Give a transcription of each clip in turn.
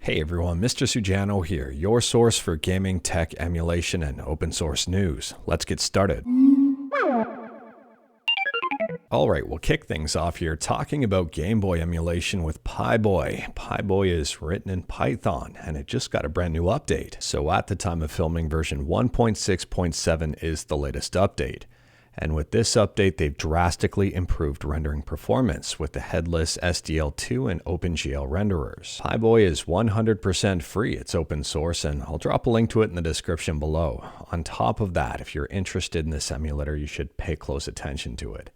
Hey everyone, Mr. Sujano here, your source for gaming, tech, emulation, and open source news. Let's get started. Alright, we'll kick things off here talking about Game Boy emulation with PyBoy. PyBoy is written in Python, and it just got a brand new update. So at the time of filming, version 1.6.7 is the latest update. And with this update, they've drastically improved rendering performance with the headless SDL2 and OpenGL renderers. PyBoy is 100% free, it's open source, and I'll drop a link to it in the description below. On top of that, if you're interested in this emulator, you should pay close attention to it.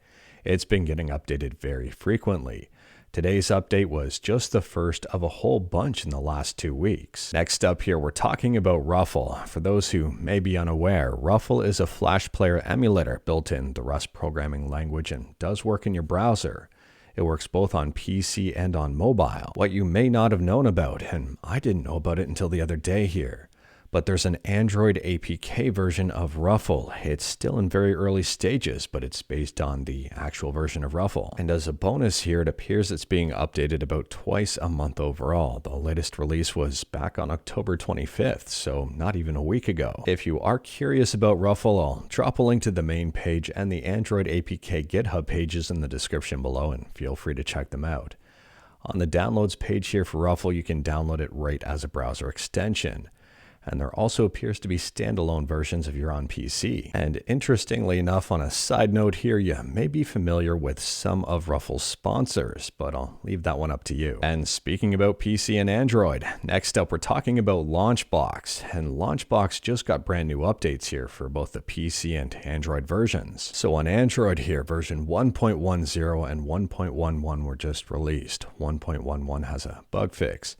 It's been getting updated very frequently. Today's update was just the first of a whole bunch in the last 2 weeks. Next up here, we're talking about Ruffle. For those who may be unaware, Ruffle is a Flash player emulator built in the Rust programming language and does work in your browser. It works both on PC and on mobile. What you may not have known about, and I didn't know about it until the other day here, but there's an Android APK version of Ruffle. It's still in very early stages, but it's based on the actual version of Ruffle. And as a bonus here, it appears it's being updated about twice a month overall. The latest release was back on October 25th, so not even a week ago. If you are curious about Ruffle, I'll drop a link to the main page and the Android APK GitHub pages in the description below, and feel free to check them out. On the downloads page here for Ruffle, you can download it right as a browser extension. And there also appears to be standalone versions if you're on PC. And interestingly enough, on a side note here, you may be familiar with some of Ruffle's sponsors, but I'll leave that one up to you. And speaking about PC and Android, next up we're talking about Launchbox. And Launchbox just got brand new updates here for both the PC and Android versions. So on Android here, version 1.10 and 1.11 were just released. 1.11 has a bug fix.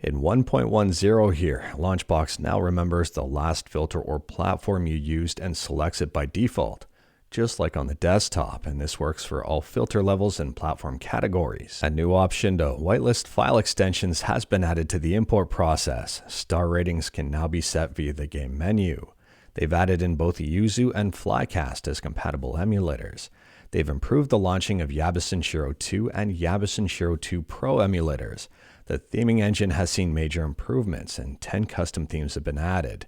In 1.10 here, Launchbox now remembers the last filter or platform you used and selects it by default, just like on the desktop, and this works for all filter levels and platform categories. A new option to whitelist file extensions has been added to the import process. Star ratings can now be set via the game menu. They've added in both Yuzu and Flycast as compatible emulators. They've improved the launching of Yabusen Shiro 2 and Yabusen Shiro 2 Pro emulators. The theming engine has seen major improvements and 10 custom themes have been added.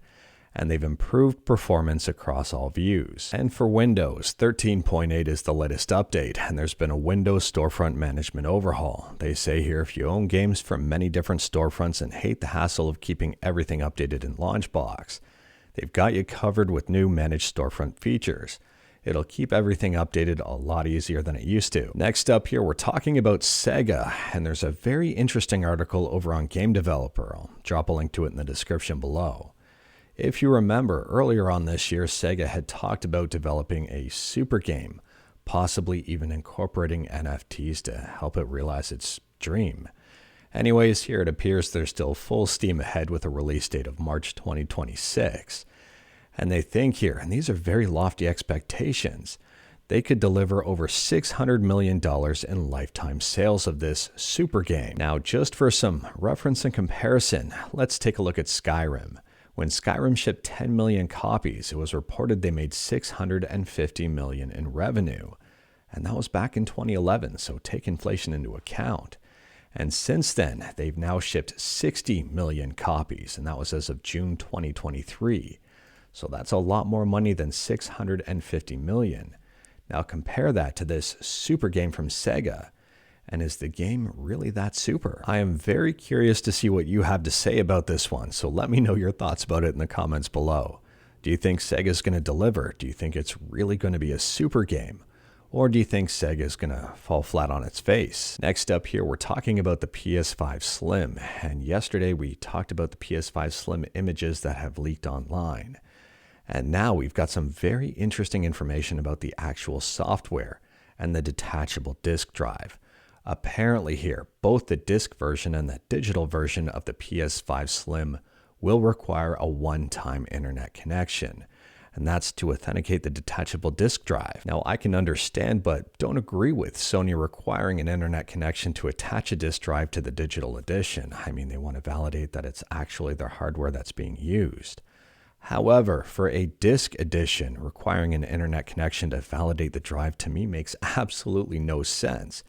And they've improved performance across all views. And for Windows, 13.8 is the latest update, and there's been a Windows storefront management overhaul. They say here if you own games from many different storefronts and hate the hassle of keeping everything updated in Launchbox, they've got you covered with new managed storefront features. It'll keep everything updated a lot easier than it used to. Next up here, we're talking about Sega, and there's a very interesting article over on Game Developer. I'll drop a link to it in the description below. If you remember, earlier on this year, Sega had talked about developing a super game, possibly even incorporating NFTs to help it realize its dream. Anyways, here it appears they're still full steam ahead with a release date of March 2026. And they think here, and these are very lofty expectations, they could deliver over $600 million in lifetime sales of this super game. Now, just for some reference and comparison, let's take a look at Skyrim. When Skyrim shipped 10 million copies, it was reported they made $650 million in revenue. And that was back in 2011, so take inflation into account. And since then, they've now shipped 60 million copies, and that was as of June 2023. So that's a lot more money than $650 million. Now compare that to this super game from Sega. And is the game really that super? I am very curious to see what you have to say about this one, so let me know your thoughts about it in the comments below. Do you think Sega's going to deliver? Do you think it's really going to be a super game? Or do you think Sega's going to fall flat on its face? Next up here, we're talking about the PS5 Slim. And yesterday we talked about the PS5 Slim images that have leaked online. And now we've got some very interesting information about the actual software and the detachable disk drive. Apparently here, both the disk version and the digital version of the PS5 Slim will require a one-time internet connection. And that's to authenticate the detachable disk drive. Now I can understand, but don't agree with Sony requiring an internet connection to attach a disk drive to the digital edition. I mean, they want to validate that it's actually their hardware that's being used. However, for a disk edition, requiring an internet connection to validate the drive to me makes absolutely no sense.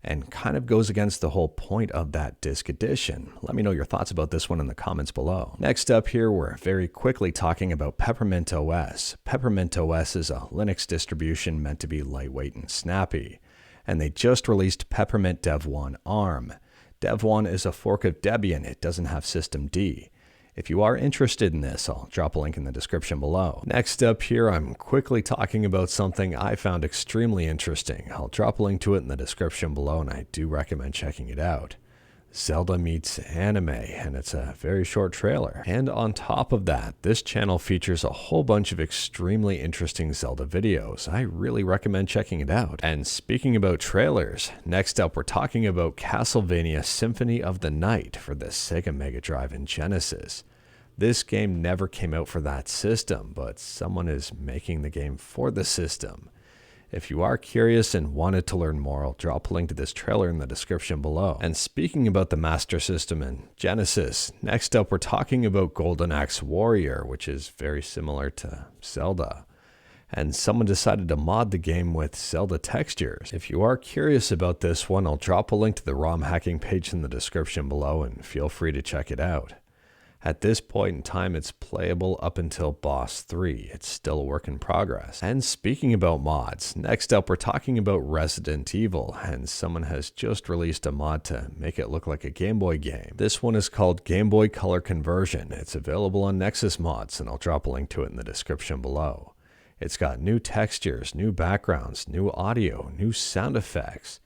and kind of goes against the whole point of that disc edition. Let me know your thoughts about this one in the comments below. Next up here, we're very quickly talking about PeppermintOS. PeppermintOS is a Linux distribution meant to be lightweight and snappy, and they just released Peppermint Devuan ARM. Devuan is a fork of Debian. It doesn't have systemd. If you are interested in this, I'll drop a link in the description below. Next up here, I'm quickly talking about something I found extremely interesting. I'll drop a link to it in the description below, and I do recommend checking it out. Zelda meets anime, and it's a very short trailer. And on top of that, this channel features a whole bunch of extremely interesting Zelda videos. I really recommend checking it out. And speaking about trailers, next up we're talking about Castlevania Symphony of the Night for the Sega Mega Drive and Genesis. This game never came out for that system, but someone is making the game for the system. If you are curious and wanted to learn more, I'll drop a link to this trailer in the description below. And speaking about the Master System and Genesis, next up we're talking about Golden Axe Warrior, which is very similar to Zelda. And someone decided to mod the game with Zelda textures. If you are curious about this one, I'll drop a link to the ROM hacking page in the description below, and feel free to check it out. At this point in time, it's playable up until Boss 3. It's still a work in progress. And speaking about mods, next up we're talking about Resident Evil, and someone has just released a mod to make it look like a Game Boy game. This one is called Game Boy Color Conversion. It's available on Nexus Mods, and I'll drop a link to it in the description below. It's got new textures, new backgrounds, new audio, new sound effects.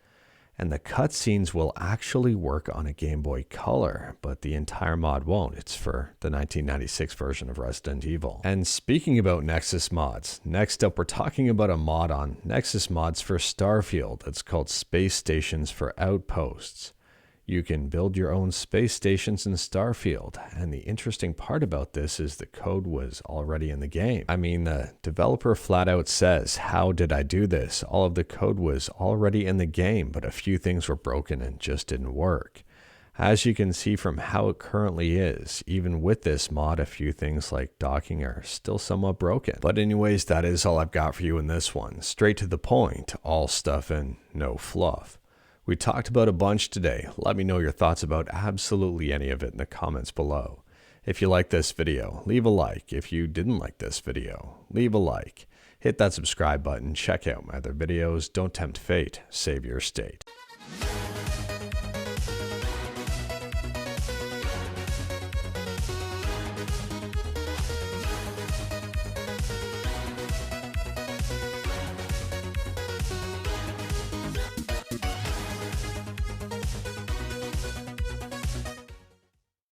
And the cutscenes will actually work on a Game Boy Color, but the entire mod won't. It's for the 1996 version of Resident Evil. And speaking about Nexus Mods, next up we're talking about a mod on Nexus Mods for Starfield. It's called Spacestations for Outposts. You can build your own space stations in Starfield, and the interesting part about this is the code was already in the game. I mean, the developer flat out says, "How did I do this?" All of the code was already in the game, but a few things were broken and just didn't work. As you can see from how it currently is, even with this mod, a few things like docking are still somewhat broken. But anyways, that is all I've got for you in this one. Straight to the point, all stuff and no fluff. We talked about a bunch today. Let me know your thoughts about absolutely any of it in the comments below. If you like this video, leave a like. If you didn't like this video, leave a like. Hit that subscribe button. Check out my other videos. Don't tempt fate. Save your state.